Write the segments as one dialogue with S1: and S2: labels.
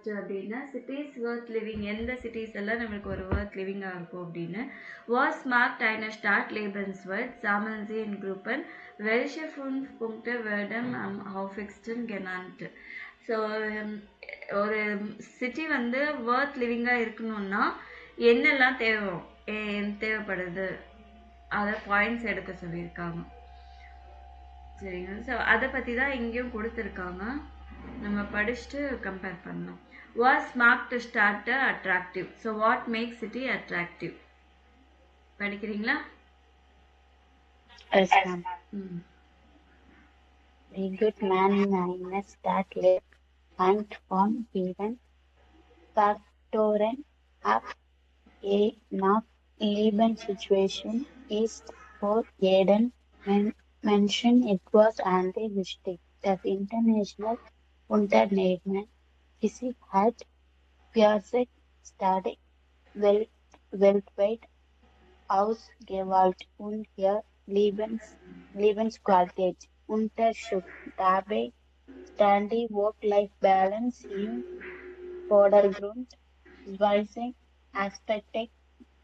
S1: First அப்படின்னா cities worth living, எந்த cities எல்லாம் நம்மளுக்கு ஒரு ஒர்த் லிவிங்காக இருக்கும் அப்படின்னு. Was marked eine Stadtlebenswelt sammeln sie in Gruppen, welche 5 Punkte werden am häufigsten genannt. So ஒரு சிட்டி வந்து ஒர்த் லிவிங்காக இருக்கணும்னா என்னெல்லாம் தேவைப்படுது அதை பாயிண்ட்ஸ் எடுக்க சொல்லியிருக்காங்க. சரிங்க. ஸோ அதை பற்றி தான் இங்கேயும் கொடுத்துருக்காங்க. நம்ம படிச்சுட்டு கம்பேர் பண்ணலாம். Was marked start attractive. So what make city attractive படிக்கிறீங்களா?
S2: Yes, ma'am. A good man minus that late and on even factoren up a not Liban situation is for Eden mentioned it was anti-hystic that international Unternehmen Fisi had Piaget study weltweit ausgewählt und ihr Lebensqualität untersucht. Dabei stand die Work-Life-Balance im Vordergrund. Zwei Aspekte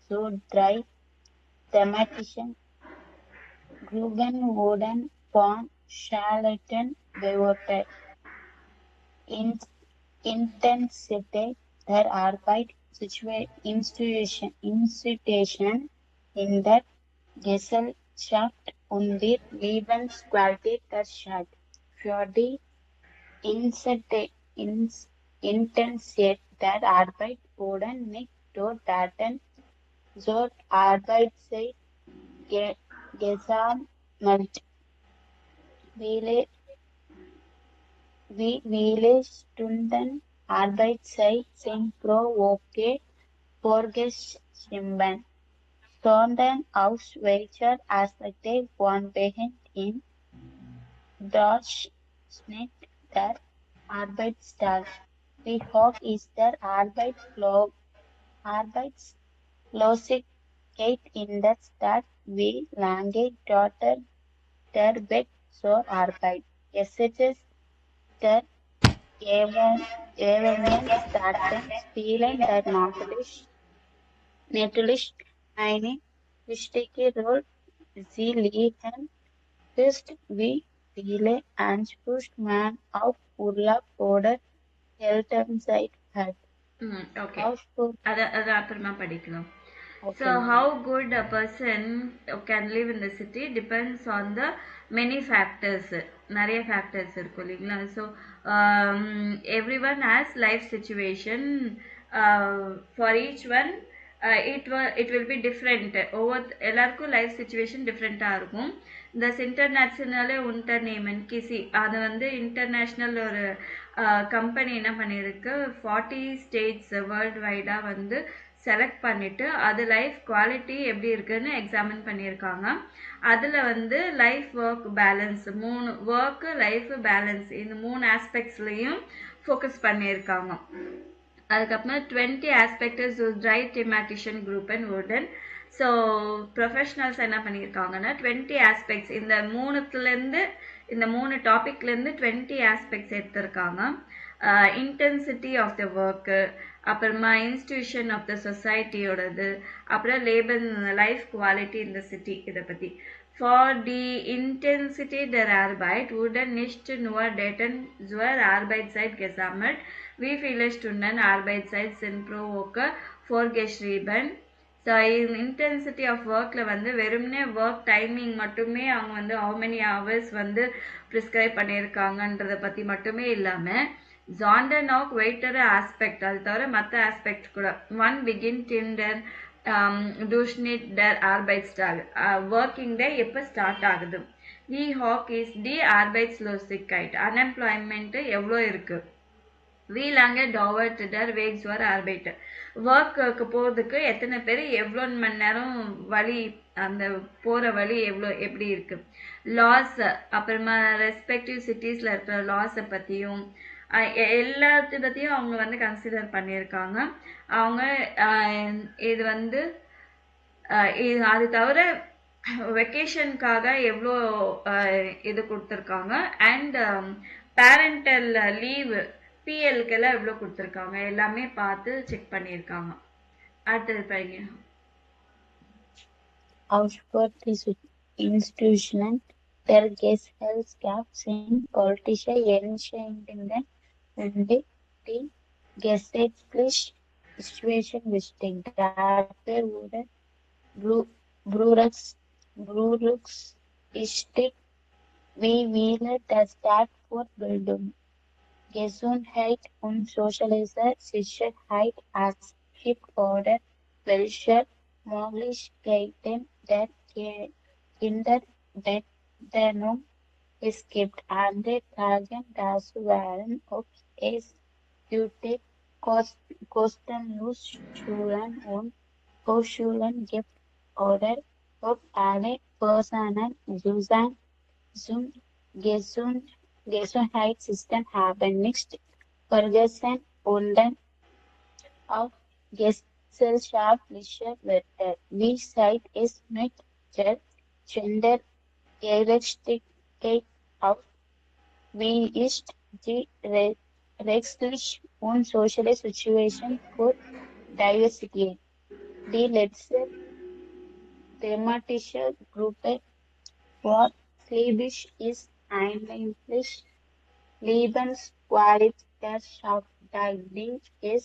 S2: zu 3 thematischen Gruppen wurden von Charlton bewertet. Intensität der Arbeit, Institution in der Gesellschaft und die Lebensqualität der Stadt. Für die Intensität der Arbeit wurden nicht nur Daten zur Arbeitszeit gesammelt. Viele Stunden Arbeitszeit sind pro Woche vorgeschrieben, sondern aus welcher Aspekte von behängt im Durchschnitt der Arbeitstag. Wie hoch ist der Arbeitslosigkeit in der Stadt? Wie lange dauert der Weg zur Arbeit? SHS der Evaluationsdaten spielen da natürlich eine wichtige Rolle. Sie liegen fest, wie viele Anspruch man auf Urlaub oder Elternzeit hat.
S1: Okay. அது அப்புறமா படிக்கலாம். So how good a person can live in the city depends on the many factors. நிறைய factors இருக்கும் இல்லைங்களா? So everyone has life situation. For each one it will be different. எல்லாருக்கும் life situation டிஃப்ரெண்ட்டாக இருக்கும். இந்த இன்டர்நேஷ்னல் உண்டர்நேமன் கிசி அது வந்து international ஒரு கம்பெனி என்ன பண்ணியிருக்கு, 40 ஸ்டேட்ஸ் வேர்ல்டு வைடாக வந்து செலக்ட் பண்ணிவிட்டு அது லைஃப் குவாலிட்டி எப்படி இருக்குன்னு எக்ஸாமின் பண்ணியிருக்காங்க. அதில் வந்து life work balance 3 work life balance இந்த 3 ஆஸ்பெக்ட்ஸ்லையும் ஃபோக்கஸ் பண்ணியிருக்காங்க. அதுக்கப்புறம் 20 ஆஸ்பெக்டர்ஸ் ட்ரை தெமாட்டிஷன் குரூப் அண்ட் வுடன். ஸோ ப்ரொஃபஷனல்ஸ் என்ன பண்ணியிருக்காங்கன்னா 20 ஆஸ்பெக்ட்ஸ் இந்த 3 டாபிக்லேருந்து 20 ஆஸ்பெக்ட்ஸ் எடுத்திருக்காங்க. இன்டென்சிட்டி ஆஃப் த ஒர்க்கு, அப்புறமா இன்ஸ்டிடியூஷன் ஆஃப் த சொசைட்டியோடது, அப்புறம் லேபர் லைஃப் குவாலிட்டி இந்த சிட்டி இதை பற்றி. For die Intensität der Arbeit wurden nicht nur Daten zur Arbeitszeit gesammelt, wie viele Stunden Arbeitszeit sind pro Woche vorgeschrieben. So intensity of ஒர்க்கில் வந்து வெறும்னே work timing மட்டுமே அவங்க வந்து ஹவு மெனி ஹவர்ஸ் வந்து ப்ரிஸ்கிரைப் பண்ணியிருக்காங்கன்றதை பற்றி மட்டுமே இல்லாமல் ஜாண்டர்நாக் வெயிட்டர் ஆஸ்பெக்ட் அது தவிர மற்ற ஆஸ்பெக்ட் கூட ஒன் பிகின் டிண்டர் டூஷ்னிட் டர் ஆர்பைட்ஸ்டாக் ஒர்க்கிங் டே எப்போ ஸ்டார்ட் ஆகுது, வி ஹாக் இஸ் டி ஆர்பைட்ஸ்லோசிக்கைட் அன்எம்ப்ளாய்மெண்ட்டு எவ்வளோ இருக்குது, வி லாங்கே டாவர்ட் டர் வேக்ஸ் வர் ஆர்பைட் ஒர்க்கு போகிறதுக்கு எத்தனை பேர் எவ்வளோ மணி நேரம் வழி அந்த போகிற வழி எப்படி இருக்குது, லாஸ் அப்புறமா ரெஸ்பெக்டிவ் சிட்டிஸில் இருக்கிற லாஸை பற்றியும் எல்லாத்த பற்றியும் அவங்க வந்து கன்சிடர் பண்ணியிருக்காங்க. அவங்க இது வந்து அது தவிர வெக்கேஷனுக்காக எவ்வளோ இது கொடுத்துருக்காங்க அண்ட் பேரண்டல் லீவு பிஎல்க்கு எல்லாம் எவ்வளோ கொடுத்துருக்காங்க எல்லாமே பார்த்து செக் பண்ணியிருக்காங்க. அடுத்தது படிங்க.
S2: Oxford Institution der Gesellschaft in politische Entscheidungen und die gesetzliche Situation wichtig. Dafür wurde Brooks ist wie wählen das Staat für Bildung, Gesundheit und soziale Sicherheit als oder welche Möglichkeiten der Kinderbetreuung es gibt. Andere Fragen dazu waren, ob es gute kostenlose Schulen und Hochschulen gibt oder ob alle Personen Zugang zum Gesundheitssystem haben. Nicht vergessen und auch gesellschaftliche Werte. Wie sieht es mit der Gendergerechtigkeit aus? Wie ist die rechtliche und soziale Situation für Diversity? Die letzte thematische Gruppe vor Schwäbisch ist eigentlich Lebensqualität schafft, die es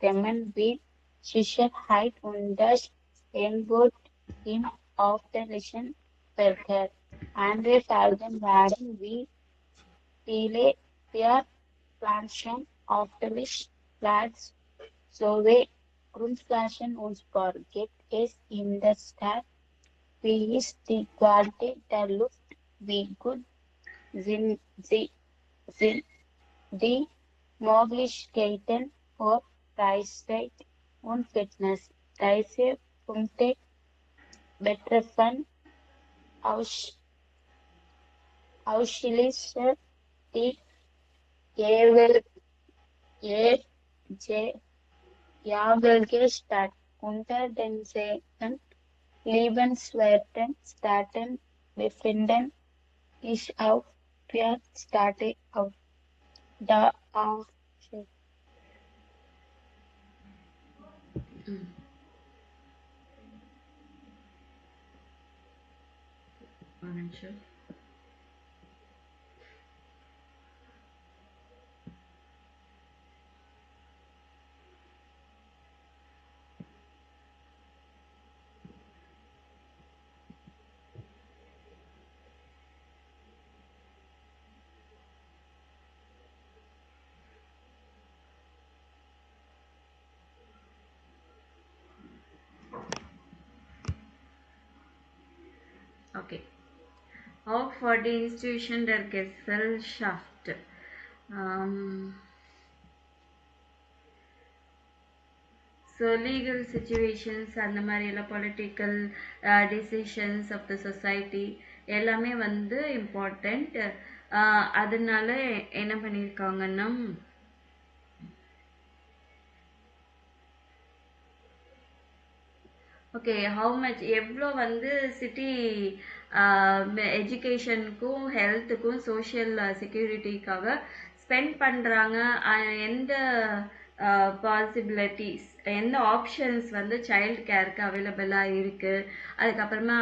S2: Themen wie Sicherheit und das Einbot im öffentlichen Verkehr. Andere Fragen waren wie viele Planchen öffentlich Platz sowie Grundflaschen und Sport gibt es in der Stadt. Wie ist die Qualität der Luft? Wie gut sind die Möglichkeiten für Freizeit und Fitness? Diese Punkte betreffen ausschließlich die jeweilige Stadt. Unter den sechs lebenswerten Staaten befinden sich auch 4 Staaten auf der Aufsicht.
S1: Okay. Auch for die Institution der Gesellschaft. So legal situations அந்த மாதிரி எல்லாம் political decisions of the society எல்லாமே வந்து important. அதனால என்ன பண்ணியிருக்காங்கன்னா okay how much எவ்வளோ வந்து சிட்டி எஜுகேஷனுக்கும் ஹெல்த்துக்கும் சோஷியல் செக்யூரிட்டிக்காக ஸ்பெண்ட் பண்ணுறாங்க, எந்த பாசிபிலிட்டிஸ் எந்த ஆப்ஷன்ஸ் வந்து சைல்டு கேருக்கு அவைலபிளாக இருக்குது. அதுக்கப்புறமா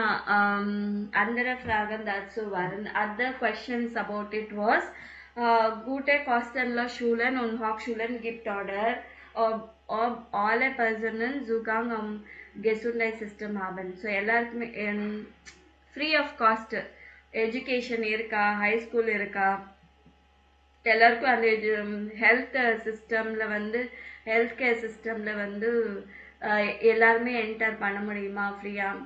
S1: andere Fragen dazu waren other questions about it was gute kostenlose Schulen und Hochschulen gibt oder ob alle Personen Zugang am Gesundheitssystem haben. So எல்லாருக்குமே ஃப்ரீ ஆஃப் காஸ்ட் எஜுகேஷன் இருக்கா, high school இருக்கா, எல்லாருக்கும் அந்த health சிஸ்டமில் வந்து health care சிஸ்டமில் வந்து எல்லாருமே என்டர் பண்ண முடியுமா ஃப்ரீயாக?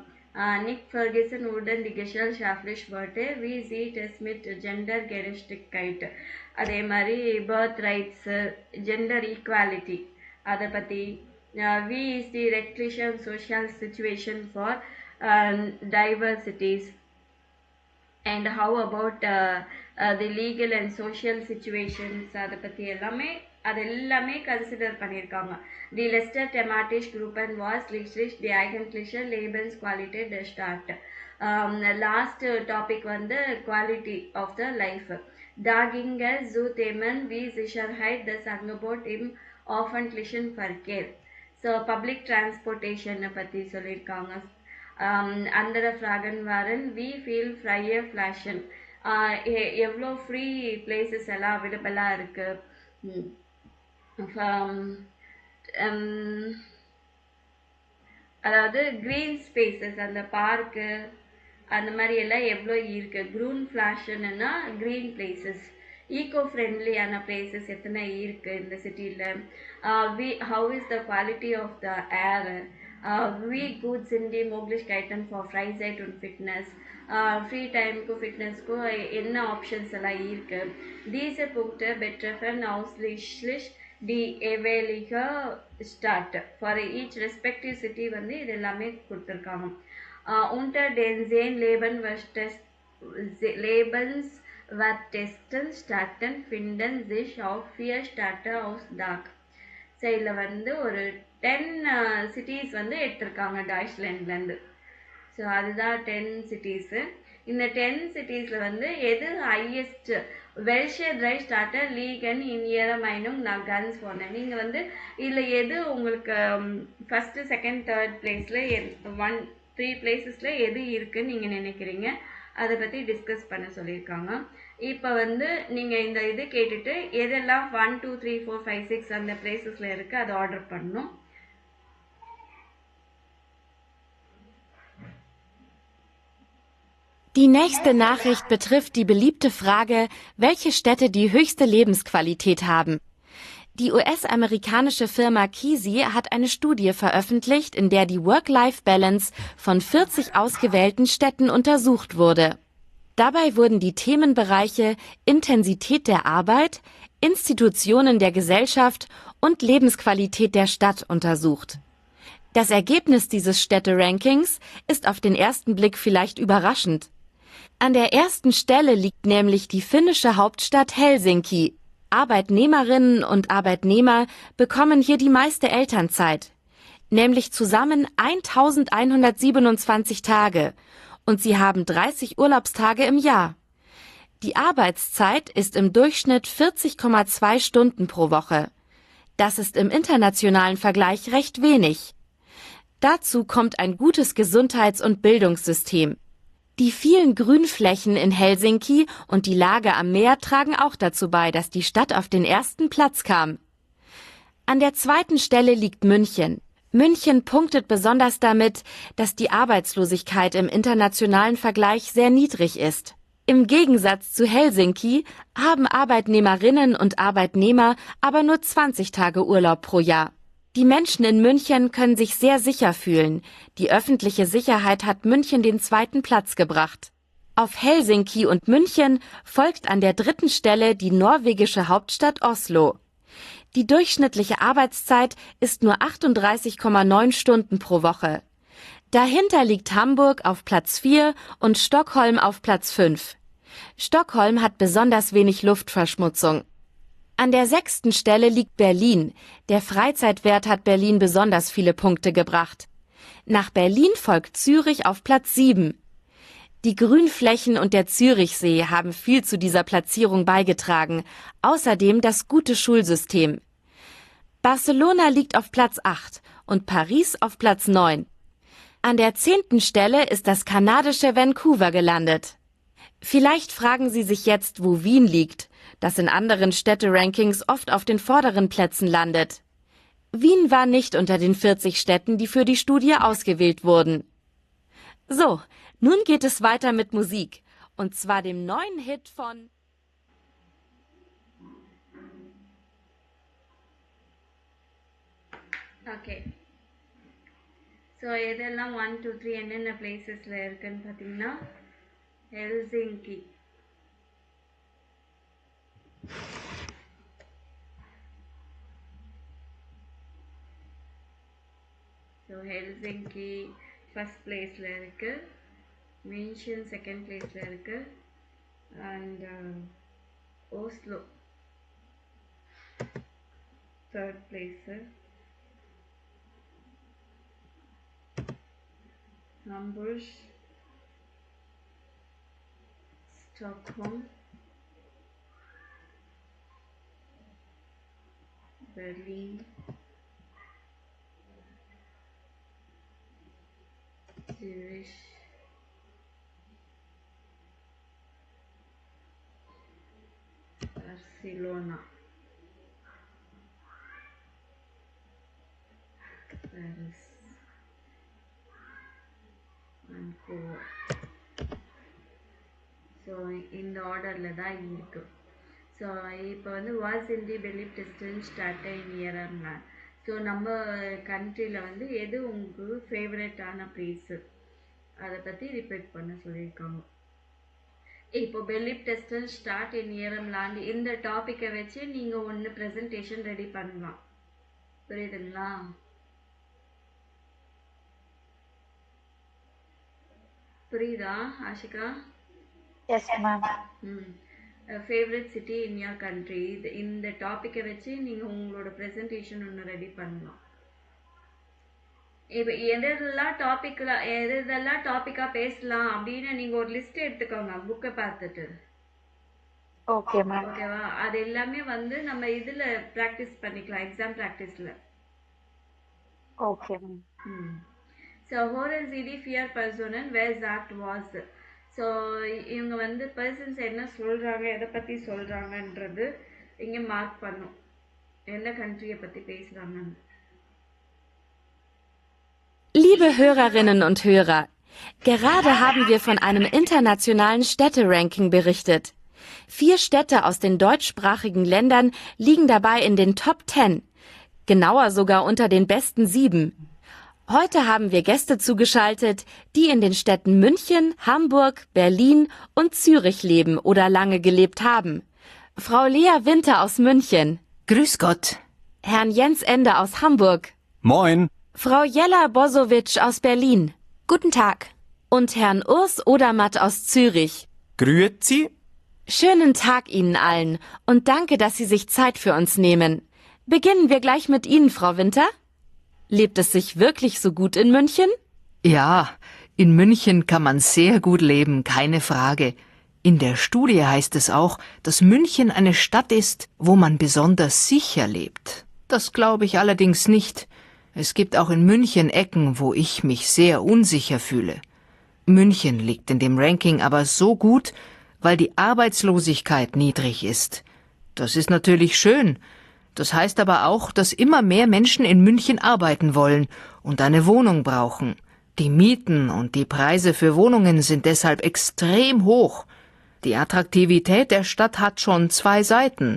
S1: Nick Ferguson wurden die Gesellschaftlich Wörter wie sieht es mit Gendergerechtigkeit, அதே மாதிரி பர்த் ரைட்ஸு, ஜெண்டர் ஈக்வாலிட்டி அதை பற்றி, wie is die rechtliche and social situation for diversities and how about the legal and social situations அதை பற்றி எல்லாமே consider பண்ணியிருக்காங்க. தி லெஸ்டர் thematische Gruppen was letztlich die eigentliche Lebensqualität der Stadt. Last topic வந்து quality of the life. Daginger zu Themen wie Sicherheit, das Angebot im öffentlichen Verkehr. So, Public Transportation பத்தி சொல்லியிருக்காங்க. andere Fragen waren, wie viel freie Flaschen, எவ்வளோ free places எல்லாம் அவைலபிளாக இருக்கு. அதாவது green spaces, அந்த park அந்த மாதிரி எல்லாம் எவ்வளோ இருக்கு. க்ரூன் ஃப்ளாஷன்னா கிரீன் பிளேசஸ். ஈகோ ஃப்ரெண்ட்லியான பிளேசஸ் எத்தனை இருக்கு இந்த சிட்டியில். How is the quality of the air. wie gut sind die Möglichkeiten for Freizeit und Fitness. Free டைமுக்கும் ஃபிட்னஸ்க்கும் என்ன ஆப்ஷன்ஸ் எல்லாம் இருக்கு. Diese Punkte betreffen ausschließlich die jeweilige Stadt. For each respective city வந்து இது எல்லாமே கொடுத்துருக்காங்க. Unter den 10 Lebenswertesten Städten finden sich auch 4 Städte aus DACH. So இதில் வந்து ஒரு 10 சிட்டிஸ் வந்து எடுத்திருக்காங்க டாய்ச்லேண்ட்லேருந்து. ஸோ அதுதான் 10 சிட்டிஸு. இந்த 10 சிட்டிஸில் வந்து எது ஹையஸ்ட். வெல்ஷே ட்ரை ஸ்டார்டர் லீகன் இன் இயரமைனும் நான் கன்ஸ் போனேன். நீங்கள் வந்து இதில் எது உங்களுக்கு ஃபஸ்ட்டு செகண்ட் தேர்ட் பிளேஸில் 3 பிளேசஸில் எது இருக்குன்னு நீங்கள் நினைக்கிறீங்க, அதை பற்றி டிஸ்கஸ் பண்ண சொல்லியிருக்காங்க. இப்போ வந்து நீங்கள் இந்த இது கேட்டுட்டு எதெல்லாம் 1 2 3 4 5 6 அந்த பிளேசஸில் இருக்குது அதை ஆர்டர் பண்ணணும்.
S3: Die nächste Nachricht betrifft die beliebte Frage, welche Städte die höchste Lebensqualität haben. Die US-amerikanische Firma Kisi hat eine Studie veröffentlicht, in der die Work-Life-Balance von 40 ausgewählten Städten untersucht wurde. Dabei wurden die Themenbereiche Intensität der Arbeit, Institutionen der Gesellschaft und Lebensqualität der Stadt untersucht. Das Ergebnis dieses Städte-Rankings ist auf den ersten Blick vielleicht überraschend. An der ersten Stelle liegt nämlich die finnische Hauptstadt Helsinki. Arbeitnehmerinnen und Arbeitnehmer bekommen hier die meiste Elternzeit, nämlich zusammen 1127 Tage, und sie haben 30 Urlaubstage im Jahr. Die Arbeitszeit ist im Durchschnitt 40,2 Stunden pro Woche. Das ist im internationalen Vergleich recht wenig. Dazu kommt ein gutes Gesundheits- und Bildungssystem. Die vielen Grünflächen in Helsinki und die Lage am Meer tragen auch dazu bei, dass die Stadt auf den ersten Platz kam. An der zweiten Stelle liegt München. München punktet besonders damit, dass die Arbeitslosigkeit im internationalen Vergleich sehr niedrig ist. Im Gegensatz zu Helsinki haben Arbeitnehmerinnen und Arbeitnehmer aber nur 20 Tage Urlaub pro Jahr. Die Menschen in München können sich sehr sicher fühlen. Die öffentliche Sicherheit hat München den zweiten Platz gebracht. Auf Helsinki und München folgt an der dritten Stelle die norwegische Hauptstadt Oslo. Die durchschnittliche Arbeitszeit ist nur 38,9 Stunden pro Woche. Dahinter liegt Hamburg auf Platz 4 und Stockholm auf Platz 5. Stockholm hat besonders wenig Luftverschmutzung. An der 6. Stelle liegt Berlin. Der Freizeitwert hat Berlin besonders viele Punkte gebracht. Nach Berlin folgt Zürich auf Platz 7. Die Grünflächen und der Zürichsee haben viel zu dieser Platzierung beigetragen, außerdem das gute Schulsystem. Barcelona liegt auf Platz 8 und Paris auf Platz 9. An der 10. Stelle ist das kanadische Vancouver gelandet. Vielleicht fragen Sie sich jetzt, wo Wien liegt, das in anderen Städte-Rankings oft auf den vorderen Plätzen landet. Wien war nicht unter den 40 Städten, die für die Studie ausgewählt wurden. So, nun geht es weiter mit Musik, und zwar dem neuen Hit von...
S1: Okay. So இதெல்லாம் 1 2 3 என்னென்ன பிளேசஸில் இருக்குன்னு பார்த்தீங்கன்னா Helsinki. So Helsinki first பிளேஸில் இருக்குது, மின்ஷன் second பிளேஸில் இருக்குது, and Oslo third place, Hamburg, Stockholm, Berlin, Zürich, Barcelona, Paris, Vancouver. So இந்த ஆர்டரில் தான் இருக்கு. ஸோ இப்போ வந்து வாஸ் இன் தி பெலிப் டெஸ்டன் ஸ்டார்ட் இன் இயர்னா, ஸோ நம்ம கண்ட்ரியில் வந்து எது உங்களுக்கு ஃபேவரட்டான ப்ளேஸு அதை பற்றி ரிப்பீட் பண்ண சொல்லியிருக்காங்க. இப்போ பெலிப் டெஸ்டன் ஸ்டார்ட் இன் இயர்லாண்ட் இந்த டாப்பிக்கை வச்சு நீங்கள் ஒன்று ப்ரெசன்டேஷன் ரெடி பண்ணலாம். புரியுதுங்களா? புரியுதா Ashika?
S2: Yes, ma'am.
S1: Favourite city in your country, இந்த டாப்பிக்கை வச்சு நீங்கள் உங்களோட ப்ரெசன்டேஷன் ஒன்று ரெடி பண்ணலாம். இப்போ எதெல்லாம் டாப்பிக்காக பேசலாம் அப்படின்னு நீங்கள் ஒரு லிஸ்ட் எடுத்துக்கோங்க புக்கை பார்த்துட்டு.
S2: Okay, ma'am.
S1: ஓகேவா? அது எல்லாமே வந்து நம்ம இதில் ப்ராக்டிஸ் பண்ணிக்கலாம், எக்ஸாம் ப்ராக்டிஸில்.
S2: Okay, ma'am.
S1: ஸோ ஹோரல் சிடி ஃபியர் பர்சோனன் வேர் ஜாக்ட் வாஸ். ஸோ இவங்க வந்து பர்சன்ஸ் என்ன சொல்கிறாங்க, எதை பற்றி சொல்கிறாங்கன்றது இங்கே மார்க் பண்ணும், எந்த கண்ட்ரியை பற்றி பேசுகிறாங்கன்னு.
S3: Liebe Hörerinnen und Hörer, gerade haben wir von einem internationalen Städteranking berichtet. 4 Städte aus den deutschsprachigen Ländern liegen dabei in den Top 10, genauer sogar unter den besten 7. Heute haben wir Gäste zugeschaltet, die in den Städten München, Hamburg, Berlin und Zürich leben oder lange gelebt haben. Frau Lea Winter aus München.
S4: Grüß Gott.
S3: Herrn Jens Ende aus Hamburg.
S5: Moin.
S3: Frau Jella Bosowitsch aus Berlin.
S4: Guten Tag.
S3: Und Herrn Urs Odermatt aus Zürich.
S5: Grüezi.
S3: Schönen Tag Ihnen allen und danke, dass Sie sich Zeit für uns nehmen. Beginnen wir gleich mit Ihnen, Frau Winter. Lebt es sich wirklich so gut in München?
S4: Ja, in München kann man sehr gut leben, keine Frage. In der Studie heißt es auch, dass München eine Stadt ist, wo man besonders sicher lebt. Das glaube ich allerdings nicht. Es gibt auch in München Ecken, wo ich mich sehr unsicher fühle. München liegt in dem Ranking aber so gut, weil die Arbeitslosigkeit niedrig ist. Das ist natürlich schön. Das heißt aber auch, dass immer mehr Menschen in München arbeiten wollen und eine Wohnung brauchen. Die Mieten und die Preise für Wohnungen sind deshalb extrem hoch. Die Attraktivität der Stadt hat schon 2 Seiten,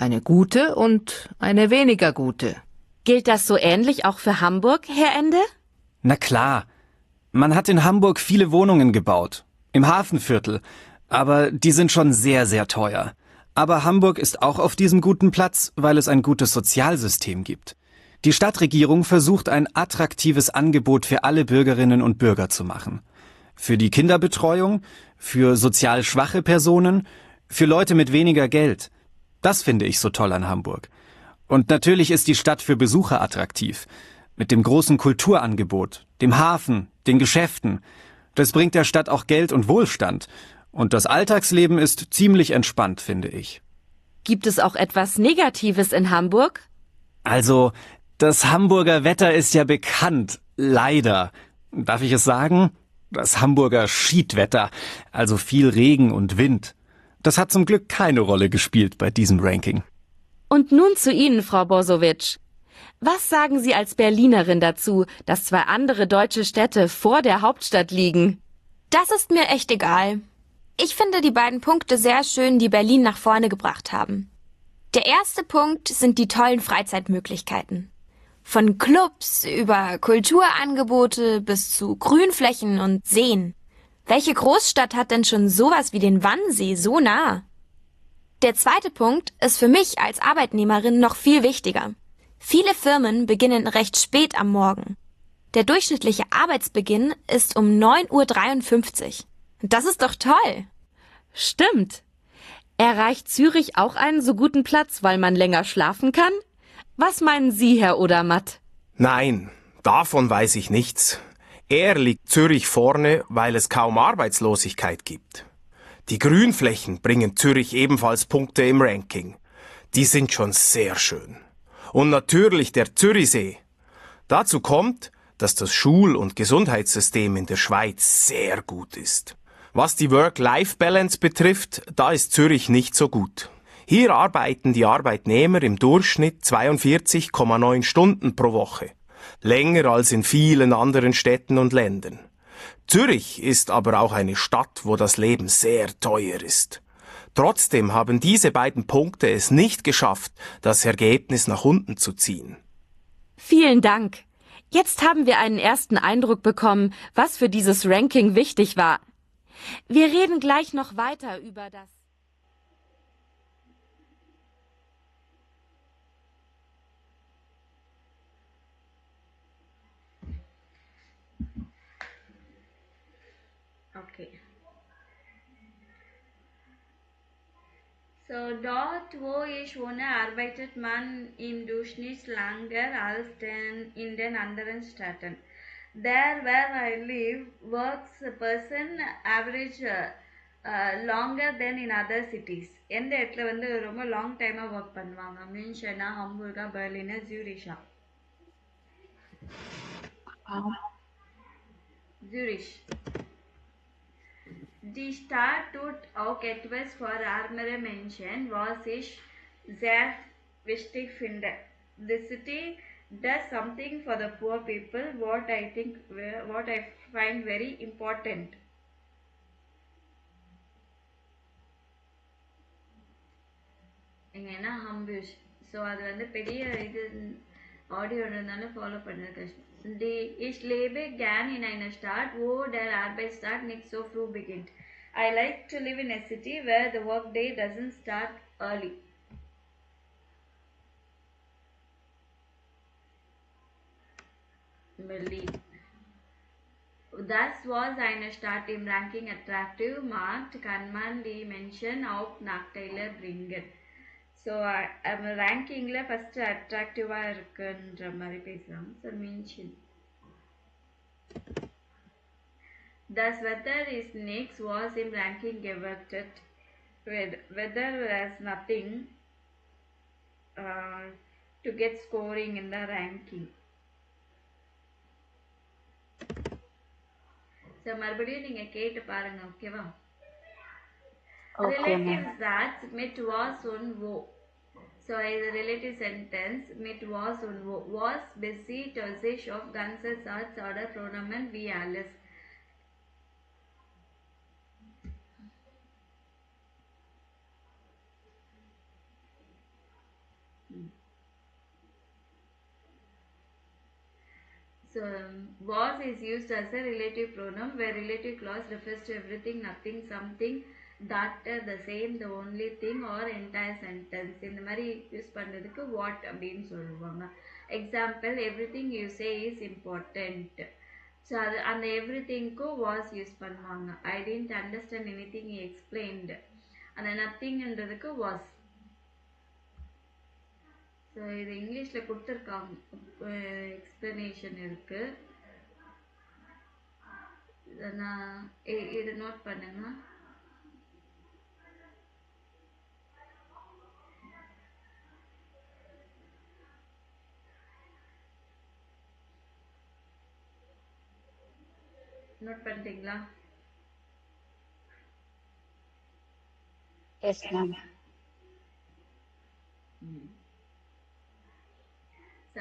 S4: eine gute und eine weniger gute.
S3: Gilt das so ähnlich auch für Hamburg, Herr Ende?
S5: Na klar. Man hat in Hamburg viele Wohnungen gebaut. Im Hafenviertel. Aber die sind schon sehr, sehr teuer. Aber Hamburg ist auch auf diesem guten Platz, weil es ein gutes Sozialsystem gibt. Die Stadtregierung versucht, ein attraktives Angebot für alle Bürgerinnen und Bürger zu machen. Für die Kinderbetreuung, für sozial schwache Personen, für Leute mit weniger Geld. Das finde ich so toll an Hamburg. Und natürlich ist die Stadt für Besucher attraktiv. Mit dem großen Kulturangebot, dem Hafen, den Geschäften. Das bringt der Stadt auch Geld und Wohlstand. Und das Alltagsleben ist ziemlich entspannt, finde ich.
S3: Gibt es auch etwas Negatives in Hamburg?
S5: Also, das Hamburger Wetter ist ja bekannt, leider. Darf ich es sagen? Das Hamburger Schiedwetter, also viel Regen und Wind. Das hat zum Glück keine Rolle gespielt bei diesem Ranking.
S3: Und nun zu Ihnen, Frau Bosowitsch. Was sagen Sie als Berlinerin dazu, dass 2 andere deutsche Städte vor der Hauptstadt liegen?
S6: Das ist mir echt egal. Ich finde die beiden Punkte sehr schön, die Berlin nach vorne gebracht haben. Der erste Punkt sind die tollen Freizeitmöglichkeiten. Von Clubs über Kulturangebote bis zu Grünflächen und Seen. Welche Großstadt hat denn schon sowas wie den Wannsee so nah? Der zweite Punkt ist für mich als Arbeitnehmerin noch viel wichtiger. Viele Firmen beginnen recht spät am Morgen. Der durchschnittliche Arbeitsbeginn ist um 9:53 Uhr. Das ist doch toll.
S3: Stimmt. Erreicht Zürich auch einen so guten Platz, weil man länger schlafen kann? Was meinen Sie, Herr Odermatt?
S7: Nein, davon weiß ich nichts. Eher liegt Zürich vorne, weil es kaum Arbeitslosigkeit gibt. Die Grünflächen bringen Zürich ebenfalls Punkte im Ranking. Die sind schon sehr schön. Und natürlich der Zürichsee. Dazu kommt, dass das Schul- und Gesundheitssystem in der Schweiz sehr gut ist. Was die Work-Life-Balance betrifft, da ist Zürich nicht so gut. Hier arbeiten die Arbeitnehmer im Durchschnitt 42,9 Stunden pro Woche. Länger als in vielen anderen Städten und Ländern. Zürich ist aber auch eine Stadt, wo das Leben sehr teuer ist. Trotzdem haben diese beiden Punkte es nicht geschafft, das Ergebnis nach unten zu ziehen.
S3: Vielen Dank. Jetzt haben wir einen ersten Eindruck bekommen, was für dieses Ranking wichtig war. Wir reden gleich noch weiter über das.
S1: Okay. So, dort, wo ich wohne, arbeitet man im Durchschnitt länger als in den anderen Städten. There where I live, works a person average longer than in other cities. எந்த இடத்துல வந்து ரொம்ப long டைமா work பண்ணுவாங்க? மியூன்ஷனா, ஹம்பூர்கா, பெர்லினா, ஜூரிஷா? Zürich. Die Stadt tut auch etwas für armere Menschen, was ich sehr wichtig finde. The city does something for the poor people, what I find very important. எங்கன்னா ஹம்பிஷ். So அது வந்து பெரிய இது ஆடியோன்றதுனால ஃபாலோ பண்ணுறது கஷ்டம். Ich lebe gern in einer Stadt, wo der Arbeitstag nicht so früh beginnt. I like to live in a city where the workday doesn't start early. Berlin. Das was eine Stadt im Ranking attractive macht, kann man die Menschen auch Nachteile bringen. So ரேங்கிங்கில் first அட்ராக்டிவாக இருக்குன்ற மாதிரி பேசுகிறாங்க. So மென்ஷன் thus whether is next was in ranking evaluated whether has nothing to get scoring in the ranking. So மறுபடியும் நீங்கள் கேட்டு பாருங்க. ஓகேவா? Relative that mit was und wo. So the relative sentence mit was und wo. Was besieht sich auf ganze Satz oder Pronomen wie alles. So was is used as a relative pronoun where relative clause refers to everything, nothing, something, that, the same, the only thing or entire sentence. இந்த மாதிரி use பண்ணுறதுக்கு what அப்படின்னு சொல்லுவாங்க. Example, everything you say is important. So அது அந்த எவ்ரிதிங்க்கும் was use பண்ணுவாங்க. I didn't understand anything he explained. அந்த நத்திங்ன்றதுக்கு was. So இது இங்கிலீஷில் கொடுத்துருக்காங்க, எக்ஸ்பிளனேஷன் இருக்குது. நான் இது நோட் பண்ணுங்க. நோட் பண்ணிட்டீங்களா?
S2: Yes ma'am.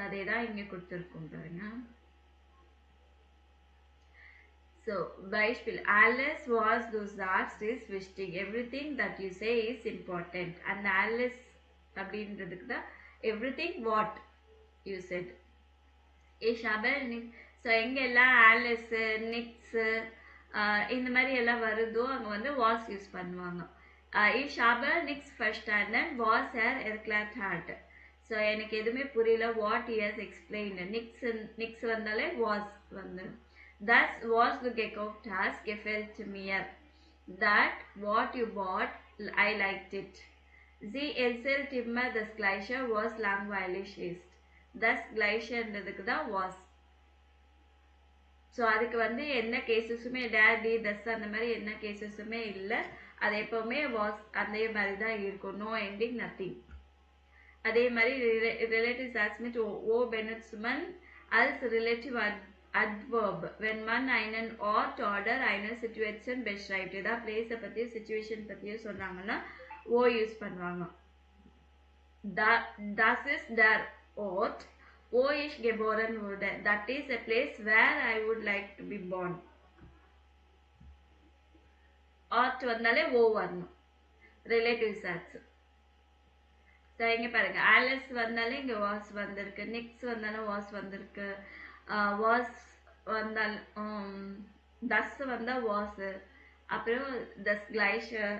S1: அதே தான் இங்கே கொடுத்துருக்கோம் பாருங்க. So, Beispiel, alles was du sagst ist wichtig. Everything that you say is important. And alles அப்படின்றதுக்கு தான் everything what you said. Ich habe nicht. So எங்கெல்லாம் ஆலிஸு, நிக்ஸு இந்த மாதிரி எல்லாம் வருதோ அங்கே வந்து வாஸ் யூஸ் பண்ணுவாங்க. Ich habe nichts verstanden, was erklärt hat. So எனக்கு எதுவுமே புரியல, வாட் he has explained. நிக்ஸ் வந்தாலே வாஸ் வந்துடும். Thus was the Gekauft has gefällt mir. That what you bought, I liked it. Sie erzählt immer, das Gleiche was langweilig ist. Thus Gleicheன்றதுக்கு தான் was. So அதுக்கு வந்து என்ன கேசஸுமே daddy தஸ் அந்த மாதிரி என்ன கேசஸுமே இல்லை. அது எப்போவுமே வாஸ் அதே மாதிரி தான் இருக்கும். No ending, nothing. அதே மாதிரி relatives ask me to o benutzt man als relative adverb when man einen Ort oder eine Situation beschreibt. ஏதாவது பிளேஸை பத்தியோ சிச்சுவேஷன் பத்தியோ சொன்னாங்கன்னா ஓ யூஸ் பண்ணுவாங்க. Das ist der Ort wo ich geboren wurde. That is a place where I would like to be born. Ort வந்தாலே ஓ வரணும். Relatives ads. So இங்கே பாருங்க ஆலிஸ் வந்தாலே இங்கே வாஸ் வந்திருக்கு, நிக்ஸ் வந்தாலும் வாஸ் வந்திருக்கு, வாஸ் வந்தால் தஸ் வந்தால் வாஸ், அப்புறம் தஸ் கிளைஷர்.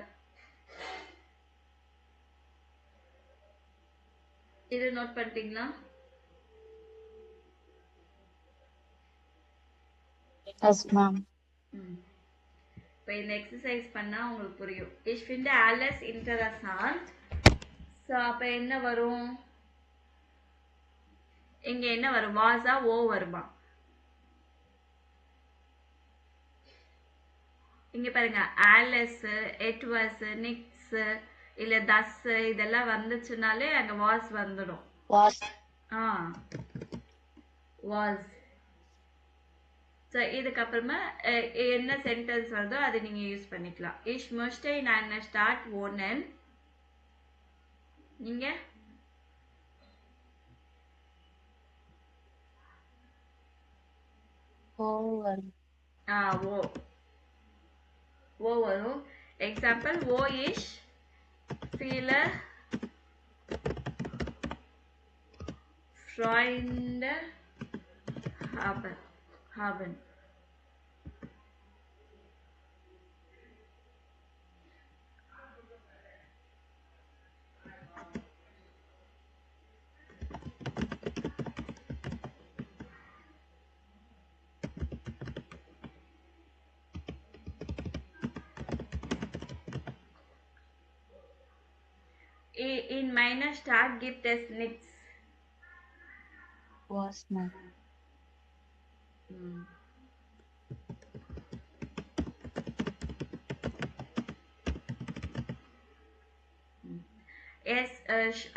S1: இது நோட் பண்ணிட்டீங்களா?
S2: Yes ma'am.
S1: இப்போ இந்த எக்ஸசைஸ் பண்ணால் உங்களுக்கு புரியும். Ich finde alles interessant. So அப்போ என்ன வரும்? இங்கே என்ன வரும்? வாஸா ஓ வருமா? இங்கே பாருங்க ஆலிஸ், எட்வர்ஸ், நிக்ஸ் இல்லை தஸ் இதெல்லாம் வந்துச்சுனாலே அங்கே வாஸ் வந்துடும்.
S2: வாஸ்.
S1: வாஸ். ஸோ இதுக்கப்புறமா என்ன சென்டென்ஸ் வருதோ அதை நீங்கள் யூஸ் பண்ணிக்கலாம். Ich möchte in einer Stadt wohnen. நீங்கள்
S2: ஓ வரும்.
S1: ஓ வரும். Example wo ich viele Freunde haben. In meiner Stadt gibt es nichts.
S2: Was man.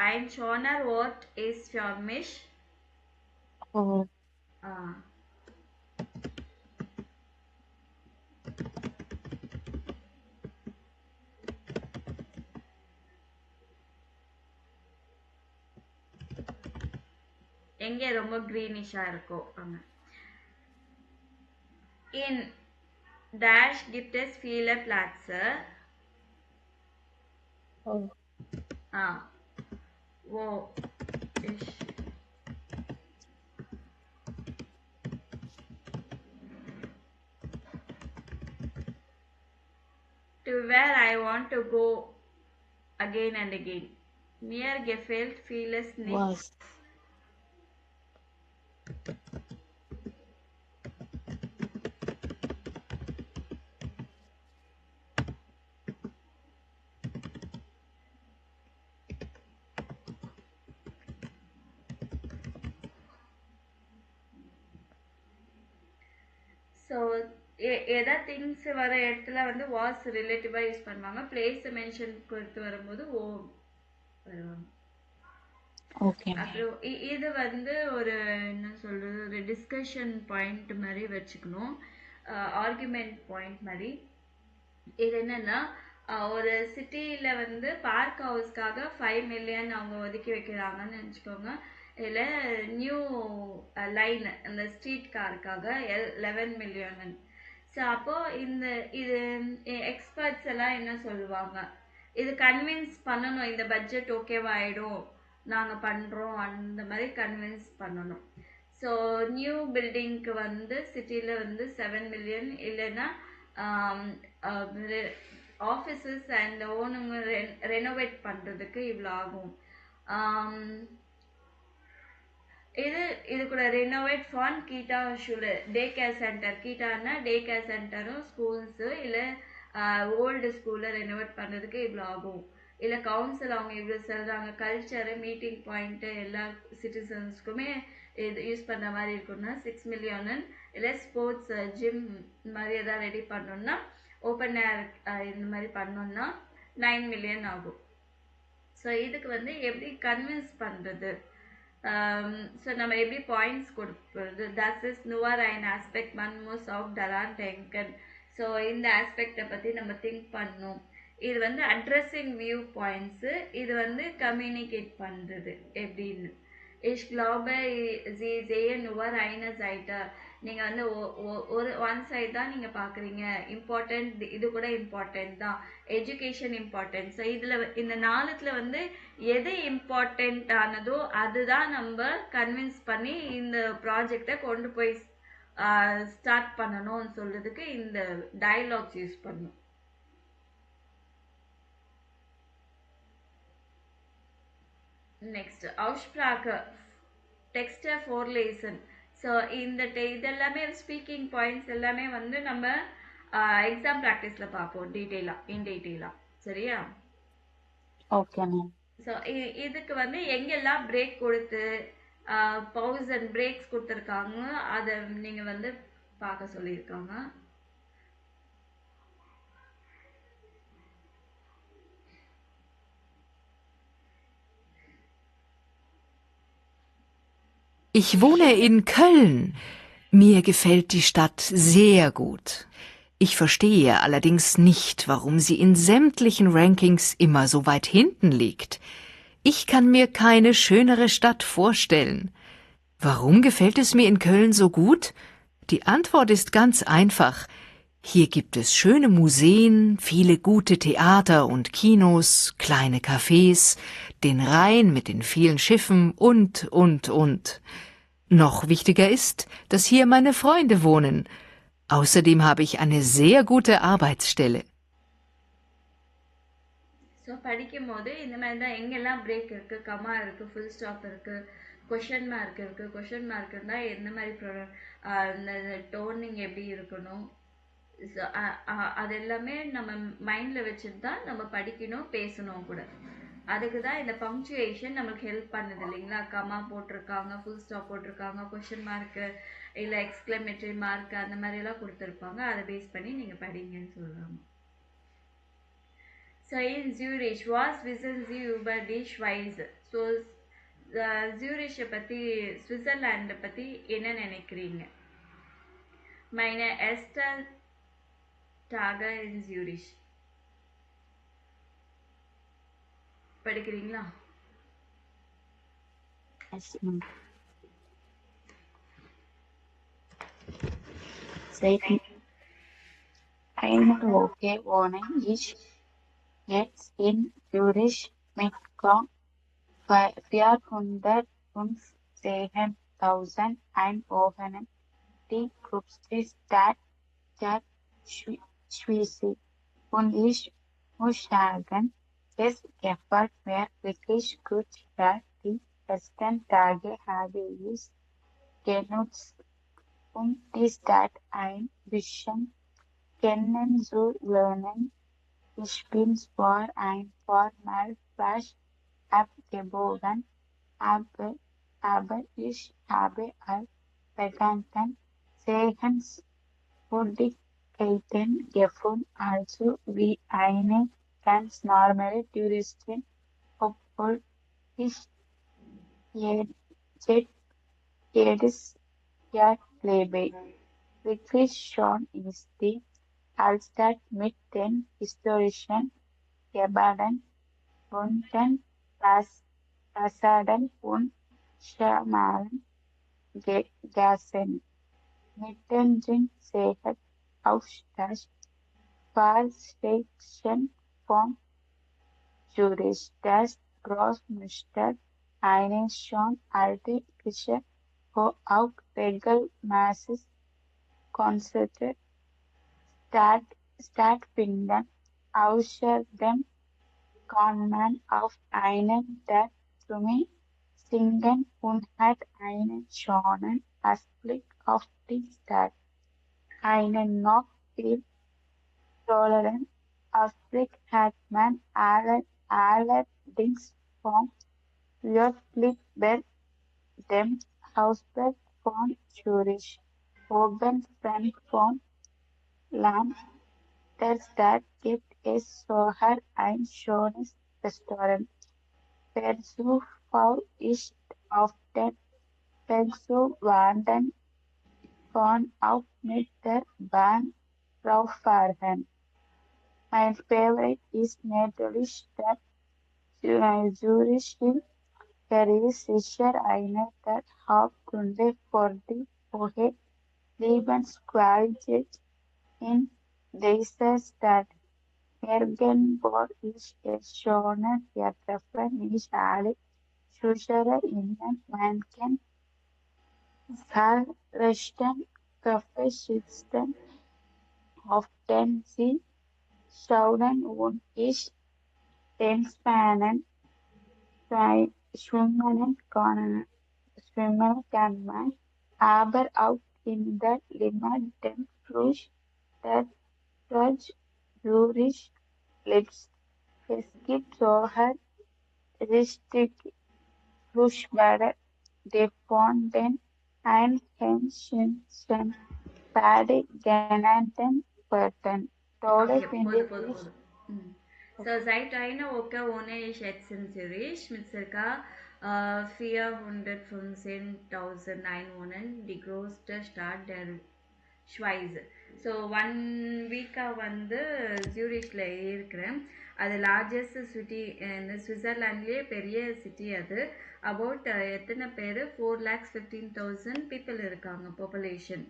S2: Ein schöner Ort ist für mich. Oh.
S1: எங்கே ரொம்ப கிரீனிஷா இருக்கும் அங்க. In dash gibt es viele Plätze. Wo ich to where I want to go again and again. Mir gefällt vieles nicht.
S2: Was.
S1: So எதா things வர இடத்துல வந்து was ரிலேட்டிவாக use பண்ணுவாங்க. Place mention கொடுத்து வரும்போது ஓ வருவாங்க. அப்புறம் இது வந்து ஒரு என்ன சொல்றது, ஒரு டிஸ்கஷன் பாயிண்ட் மாதிரி வச்சுக்கணும், ஆர்குமெண்ட் பாயிண்ட் மாதிரி. இது என்னன்னா ஒரு சிட்டியில வந்து பார்க் ஹவுஸ்க்காக 5 மில்லியன் அவங்க ஒதுக்கி வைக்கிறாங்கன்னு நினச்சிக்கோங்க. இதில் நியூ லைன் அந்த ஸ்ட்ரீட் காருக்காக 11 மில்லியன். ஸோ அப்போது இது எக்ஸ்பர்ட்ஸ் எல்லாம் என்ன சொல்லுவாங்க, இது கன்வின்ஸ் பண்ணணும், இந்த பட்ஜெட் ஓகேவாயிடும், நாங்கள் பண்ணுறோம், அந்த மாதிரி கன்வின்ஸ் பண்ணணும். ஸோ நியூ பில்டிங்க்கு வந்து சிட்டியில் வந்து 7 மில்லியன், இல்லைன்னா ஆஃபீஸஸ் அண்ட் ஓனுங்க ரெனோவேட் பண்ணுறதுக்கு இவ்வளோ ஆகும். இது கூட ரெனோவேட் ஃபான் கீட்டா ஷூலு டே கேர் சென்டர். கீட்டானா டே கேர் சென்டரும் ஸ்கூல்ஸு இல்லை ஓல்டு ஸ்கூலில் ரெனோவேட் பண்ணுறதுக்கு இவ்வளோ ஆகும். இல்லை கவுன்சில் அவங்க இவ்வளோ சொல்கிறாங்க. கல்ச்சரு, மீட்டிங் பாயிண்ட்டு எல்லா சிட்டிசன்ஸ்க்குமே இது யூஸ் பண்ணுற மாதிரி இருக்குன்னா 6 மில்லியன். இல்லை ஸ்போர்ட்ஸ் ஜிம் இந்த மாதிரி எதாவது ரெடி பண்ணோன்னா, ஓப்பன் ஏர் இந்த மாதிரி பண்ணோன்னா 9 மில்லியன் ஆகும். ஸோ ஸோ இதுக்கு வந்து எப்படி கன்வின்ஸ் பண்ணுறது, ஸோ நம்ம எப்படி பாயிண்ட்ஸ் கொடுக்குறது, தட் இஸ் நுவர் ஐன் ஆஸ்பெக்ட் மன்மோஸ் ஆஃப் டரான் டெங்கன். ஸோ இந்த ஆஸ்பெக்டை பற்றி நம்ம திங்க் பண்ணணும். இது வந்து அட்ரஸிங் வியூ பாயிண்ட்ஸு, இது வந்து கம்யூனிகேட் பண்ணுறது எப்படின்னு. Ich glaube, sie sehen nur eine Seite. நீங்கள் வந்து ஒரு ஒன் சைட் தான் நீங்கள் பார்க்குறீங்க. இம்பார்ட்டன்ட், இது கூட இம்பார்ட்டன்ட் தான், எஜுகேஷன் இம்பார்ட்டன்ட். ஸோ இதில் இந்த நாலுத்தில் வந்து எது இம்பார்ட்டன்ட் ஆனதோ அதுதான் நம்ம கன்வின்ஸ் பண்ணி இந்த ப்ராஜெக்டை கொண்டு போய் ஸ்டார்ட் பண்ணணும்னு சொல்றதுக்கு இந்த டயலாக்ஸ் யூஸ் பண்ணணும். Next Aussprache, text vorlesen. So இந்த இதெல்லாமே ஸ்பீக்கிங் பாயிண்ட்ஸ் எல்லாமே வந்து நம்ம எக்ஸாம் ப்ராக்டிஸில் பார்ப்போம் டீட்டெயிலாக. சரியா?
S2: Okay ma'am.
S1: ஸோ இதுக்கு வந்து எங்கெல்லாம் பிரேக் கொடுத்து பவுஸ் அண்ட் பிரேக்ஸ் கொடுத்துருக்காங்க அதை நீங்கள் வந்து பார்க்க சொல்லியிருக்காங்க.
S4: Ich wohne in Köln. Mir gefällt die Stadt sehr gut. Ich verstehe allerdings nicht, warum sie in sämtlichen Rankings immer so weit hinten liegt. Ich kann mir keine schönere Stadt vorstellen. Warum gefällt es mir in Köln so gut? Die Antwort ist ganz einfach. Hier gibt es schöne Museen, viele gute Theater und Kinos, kleine Cafés, den Rhein mit den vielen Schiffen und. Noch wichtiger ist, dass hier meine Freunde wohnen. Außerdem habe ich eine sehr gute Arbeitsstelle.
S1: So படிக்கும் போது இந்த மாதிரி தான் எங்கெல்லாம் break இருக்குது, comma இருக்குது, full stop இருக்குது, question mark இருக்குது. கொஷன் மார்க் இருந்தால் எந்த மாதிரி இந்த டோனிங் எப்படி இருக்கணும், அது எல்லாமே நம்ம மைண்டில் வச்சுட்டு தான் நம்ம படிக்கணும், பேசணும் கூட. அதுக்கு தான் இந்த பங்க்சுவேஷன் நம்மளுக்கு ஹெல்ப் பண்ணுது இல்லைங்களா. கமா போட்டிருக்காங்க, ஃபுல் ஸ்டாப் போட்டிருக்காங்க, கொஷன் மார்க்கு இல்லை எக்ஸ்க்ளமேட்டரி மார்க் அந்த மாதிரியெல்லாம் கொடுத்துருப்பாங்க. அதை பேஸ் பண்ணி நீங்கள் படிங்கன்னு சொல்கிறாங்க. ஸோ இன் ஜூரிஷ் வாஸ் விசன் ஜி über die Schweiz. ஸோ ஜூரிஷை பற்றி, சுவிட்சர்லாண்டை பற்றி என்ன நினைக்கிறீங்க? meine erste Tage in Zürich. படிக்கிறீங்களா?
S2: Eine Woche wohne ich jetzt in Zürich mit kaum 410.000 Einwohnern. Die größte Stadt der Schweiz. Und ich muss sagen, es gefällt mir wirklich gut, dass die ersten Tage habe ich genutzt, um die Stadt ein bisschen kennenzulernen. Ich bin zwar ein paar Mal falsch abgebogen, aber ich habe all bekannten Sehenswürdigkeiten gefunden, also wie eine ganz normale Touristin, obwohl ich jedes Jahr lebe. Wirklich schön ist die Altstadt mit den historischen Gebäuden, bunten Fassaden und schmalen Gassen. Mittendrin seht auf das Fahrstation von Zürich, das Großmünster, eine schon alte Kirche, wo auch regelmäßig Konzerte stattfinden. Außerdem kann man auf einen der Türme singen und hat einen schönen Ausblick auf die Stadt. Einen noch viel tolleren Ausblick hat man allerdings vom Württemberg, dem Hausberg von Zürich. Oben von Land der Stadt gibt es sogar ein schönes Restaurant. Versufall ist often Versuchwandern von auch mit der Bahn rauffahren. Mein favorite ist natürlich der Zürichsee. Er ist sicher einer der Hauptgründe für die hohe Lebensqualität in dieser Stadt. Irgendwo ist es schöner, wir treffen nicht alle ZuschauerInnen. Man kann zahlreichen Cafés sitzen, auf denen sie schauen und ich entspannen. Schwimmen kann man, aber auch in der limitierten Fluss der Stadt Zürich lebst. Es gibt solche richtig Flussbäder, die von den Einheimischen Bade genannten werden. Dort
S1: Okay,
S2: finde
S1: போதும்
S2: ich
S1: போதும். So, seit einer Woche wohne ich jetzt in Zürich mit circa 415.000 Einwohnern, die größte Stadt der Schweiz. So 1 வீக்காக வந்து ஜூரிஷில் இருக்கிறேன். அது largest city இந்த சுவிட்சர்லாண்ட்லேயே பெரிய city அது. About எத்தனை பேர் 4,15,000 பீப்புள் இருக்காங்க பாப்புலேஷன்.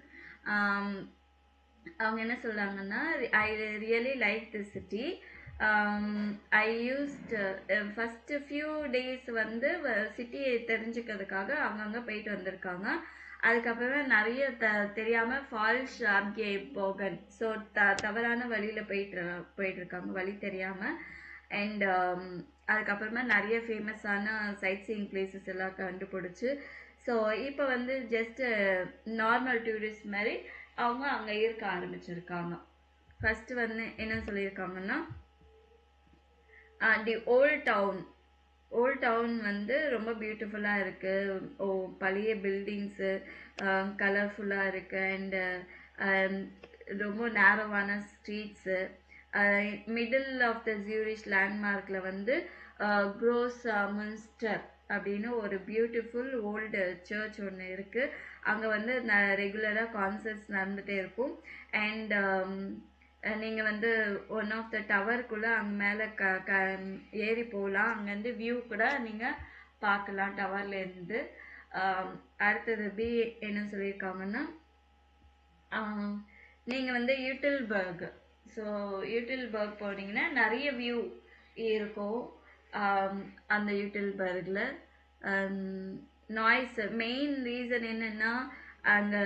S1: அவங்க என்ன சொல்கிறாங்கன்னா, I really like the city. I used first few days வந்து சிட்டியை தெரிஞ்சுக்கிறதுக்காக அங்கங்கே போயிட்டு வந்திருக்காங்க. அதுக்கப்புறமா நிறைய தெரியாமல் ஃபால்ஸ் அப்கே போகன், ஸோ தவறான வழியில் போயிட்டுருக்காங்க, வழி தெரியாமல். அண்ட் அதுக்கப்புறமா நிறைய ஃபேமஸான சைட் சீயிங் பிளேசஸ் எல்லாம் கண்டுபிடிச்சி, ஸோ இப்போ வந்து ஜஸ்ட்டு நார்மல் டூரிஸ்ட் மாதிரி அவங்க அங்கே இருக்க ஆரம்பிச்சிருக்காங்க. ஃபஸ்ட்டு வந்து என்ன சொல்லியிருக்காங்கன்னா, தி ஓல்ட் டவுன் வந்து ரொம்ப பியூட்டிஃபுல்லாக இருக்குது. பழைய பில்டிங்ஸு கலர்ஃபுல்லாக இருக்குது. அண்டு ரொம்ப நேரோவான ஸ்ட்ரீட்ஸு. மிடில் ஆஃப் த ஜூரிஷ் லேண்ட்மார்க்கில் வந்து க்ரோஸ் முன்ஸ்டர் அப்படின்னு ஒரு பியூட்டிஃபுல் ஓல்டு சர்ச் ஒன்று இருக்குது. அங்கே வந்து ரெகுலராக கான்சர்ட்ஸ் நடந்துகிட்டே இருக்கும். அண்ட் நீங்கள் வந்து ஒன் ஆஃப் த டவருக்குள்ளே அங்கே மேலே ஏறி போகலாம். அங்கேருந்து வியூ கூட நீங்கள் பார்க்கலாம் டவர்லேருந்து. அடுத்தது என்ன சொல்லியிருக்காங்கன்னா, நீங்கள் வந்து யூட்டில்பர்க், ஸோ யூட்டில்பர்க் போனீங்கன்னா நிறைய வியூ இருக்கும். அந்த யூட்டில்பர்கில் நாய்ஸ், மெயின் ரீசன் என்னென்னா அங்கே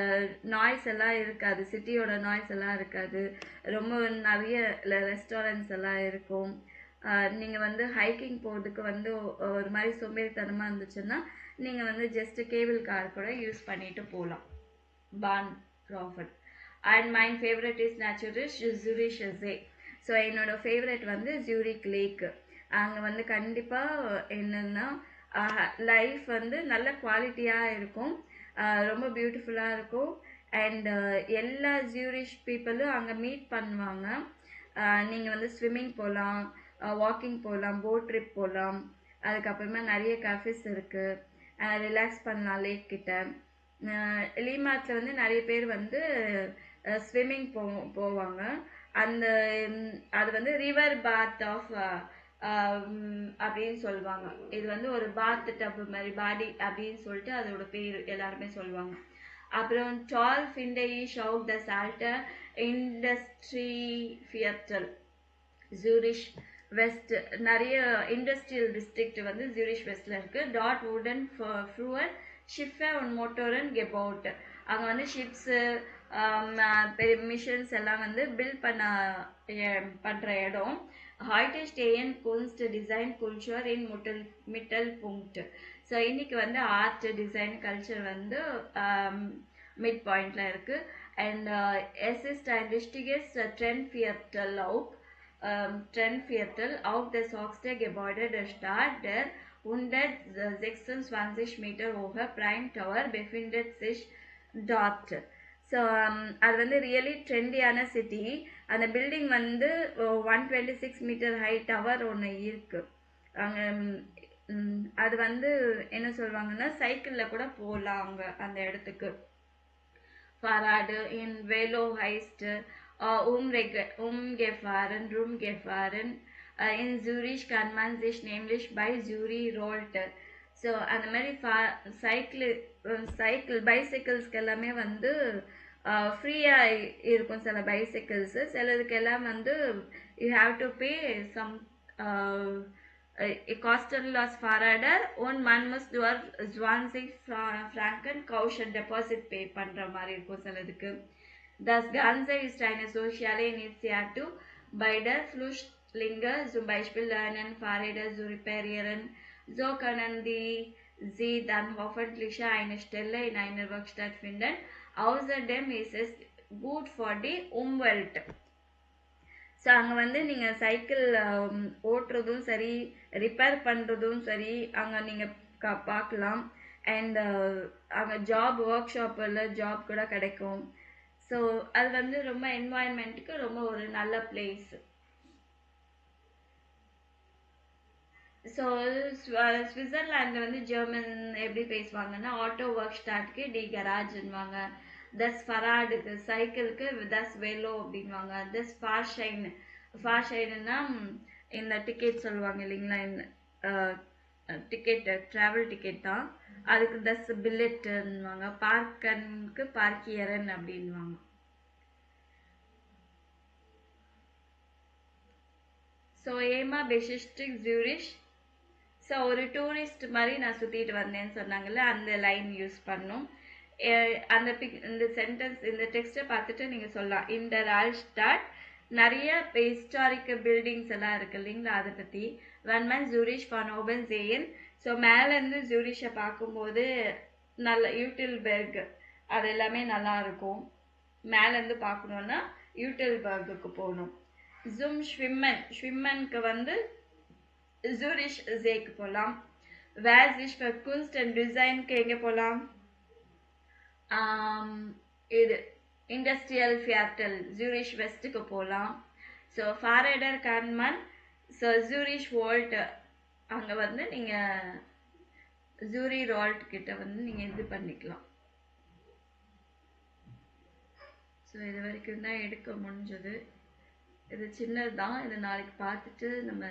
S1: நாய்ஸ் எல்லாம் இருக்காது, சிட்டியோட நாய்ஸ் எல்லாம் இருக்காது. ரொம்ப நிறைய ரெஸ்டாரண்ட்ஸ் எல்லாம் இருக்கும். நீங்கள் வந்து ஹைக்கிங் போகிறதுக்கு வந்து ஒரு மாதிரி சோம்பேறித்தனமாக இருந்துச்சுன்னா நீங்கள் வந்து ஜஸ்ட் கேபிள் கார் கூட யூஸ் பண்ணிட்டு போகலாம். பான் க்ராஃபர்ட். அண்ட் மை ஃபேவரட் இஸ் ஜூரிஷ் சே. ஸோ என்னோட ஃபேவரட் வந்து ஜூரிக் லேக். அங்கே வந்து கண்டிப்பாக என்னென்னா லைஃப் வந்து நல்ல குவாலிட்டியாக இருக்கும், ரொம்ப பியூட்டிஃபுல்லாக இருக்கும். அண்ட் எல்லா ஜூரிஷ் பீப்புளும் அங்கே மீட் பண்ணுவாங்க. நீங்கள் வந்து ஸ்விம்மிங் போகலாம், வாக்கிங் போகலாம், போட் ட்ரிப் போகலாம். அதுக்கப்புறமா நிறைய கேஃபேஸ் இருக்குது, ரிலாக்ஸ் பண்ணலாம் லேக் கிட்ட. லீமார்ட்டில் வந்து நிறைய பேர் வந்து ஸ்விம்மிங் போவாங்க. அது வந்து ரிவர் பாத் ஆஃப் அப்படின்னு சொல்லுவாங்க. இது வந்து ஒரு பாத் டப் மாதிரி பாடி அப்படின்னு சொல்லிட்டு அதோட பேர் எல்லாருமே சொல்லுவாங்க. அப்புறம் 12 ஃபிண்டேயி ஷவுக் த சால்டர் இண்டஸ்ட்ரி ஃபியர்டல் ஜூரிஷ் வெஸ்ட். நிறைய இண்டஸ்ட்ரியல் டிஸ்ட்ரிக்ட் வந்து ஜூரிஷ் வெஸ்ட்ல இருக்கு. டாட் வுடன் ஃப்ரூவர் ஷிஃபே ஒன் மோட்டோரன் கெபவுட். அங்கே வந்து ஷிப்ஸு பெரிய மிஷின்ஸ் எல்லாம் வந்து பில்ட் பண்ணுற இடம். Heute stehen Kunst, Design, Kultur in Mittelpunkt. So இன்னைக்கு வந்து ஆர்ட், டிசைன், கல்ச்சர் வந்து மிட் பாயிண்ட்ல இருக்கு. And es ist ein richtiges Trendviertel auch das höchste Gebäude der Stadt. Der 126 Meter hohe Prime Tower befindet sich dort. So அது வந்து really ட்ரெண்டியான city. அந்த building வந்து 126 metre high tower ஒன்று இருக்குது. அங்கே அது வந்து என்ன சொல்லுவாங்கன்னா சைக்கிள்ல கூட போகலாம் அவங்க அந்த இடத்துக்கு. Fahrrad in Velo heißt umgefahren, rumgefahren. In Zürich kann man sich nämlich bei Zürich rollt. So அந்த மாதிரி சைக்கிள் பைசைக்கிள்ஸ்க்கு எல்லாமே வந்து ஃப்ரீயாக இருக்கும் சில பைசைக்கிள்ஸு. சிலதுக்கெல்லாம் வந்து you have to pay some kostenlos Fahrräder und man muss dort 20 Franken Caution Deposit pay பண்ற மாதிரி இருக்கும் சிலதுக்கு. Das Ganze ist eine soziale Initiative bei der Flüchtlinge zum Beispiel lernen Fahrräder zu reparieren. So können sie dann hoffentlich eine Stelle in einer Werkstatt finden. Außerdem ist es gut für die Umwelt. So அங்கே வந்து நீங்கள் cycle ஓட்டுறதும் சரி, repair பண்ணுறதும் சரி அங்கே நீங்கள் பார்க்கலாம். And அங்கே ஒர்க் ஷாப்பில் ஜாப் கூட கிடைக்கும். ஸோ அது வந்து ரொம்ப என்வாயன்மெண்ட்டுக்கு ரொம்ப ஒரு நல்ல பிளேஸ். ஸோ ஸ்விட்சர்லாண்டில் வந்து ஜெர்மன் எப்படி பேசுவாங்கன்னா ஆட்டோ ஒர்க் ஸ்டார்ட்க்கு டி கராஜ்ன்னுவாங்க. தஸ் ஃபராடுக்கு சைக்கிளுக்கு தஸ் வெலோ அப்படின்வாங்க. தஸ் ஃபார்ஷைன்னா இந்த டிக்கெட் சொல்லுவாங்க இல்லைங்களா, இந்த டிக்கெட் ட்ராவல் டிக்கெட் தான், அதுக்கு தஸ் பில்லெட்டுன்னுவாங்க. பார்க்கனுக்கு பார்க்கியரன் அப்படின்வாங்க. ஸோ ஏமா பெஷிஸ்டிக் ஜூரிஷ். ஸோ ஒரு டூரிஸ்ட் மாதிரி நான் சுற்றிட்டு வந்தேன்னு சொன்னாங்கல்ல, அந்த லைன் யூஸ் பண்ணும். அந்த இந்த சென்டென்ஸ் இந்த டெக்ஸ்ட்டை பார்த்துட்டு நீங்கள் சொல்லலாம். இந்த ரால்ஸ்டாட் நிறைய ஹிஸ்டாரிக்கல் பில்டிங்ஸ் எல்லாம் இருக்கு இல்லைங்களா, அதை பற்றி. வன்மன் ஜூரிஷ் ஃபான் ஓபன் சேயன். ஸோ மேலேருந்து ஜூரிஷை பார்க்கும்போது நல்ல யூட்டில்பெர்க் அது எல்லாமே நல்லா இருக்கும். மேலேருந்து பார்க்கணுன்னா யூட்டில்பெர்க்குக்கு போகணும். ஜூம் ஸ்விம்மனுக்கு வந்து ஜூரிஷ் ஜேக்கு போகலாம். வேசிஷ் ஃபார் குன்ஸ்ட் அண்ட் டிசைனுக்கு எங்கே போகலாம்? இது இண்டஸ்ட்ரியல் ஃபியார்டல் ஜூரிஷ் வெஸ்ட்டுக்கு போகலாம். ஸோ ஃபாரடர் கான்மன். ஸோ ஜூரிஷ் வோல்ட் அங்கே வந்து நீங்கள் ஜூரி ரோல்ட் கிட்ட வந்து நீங்கள் இது பண்ணிக்கலாம். ஸோ இது வரைக்கும் தான் எடுக்க முடிஞ்சது. இது சின்னது தான். இது நாளைக்கு பார்த்துட்டு நம்ம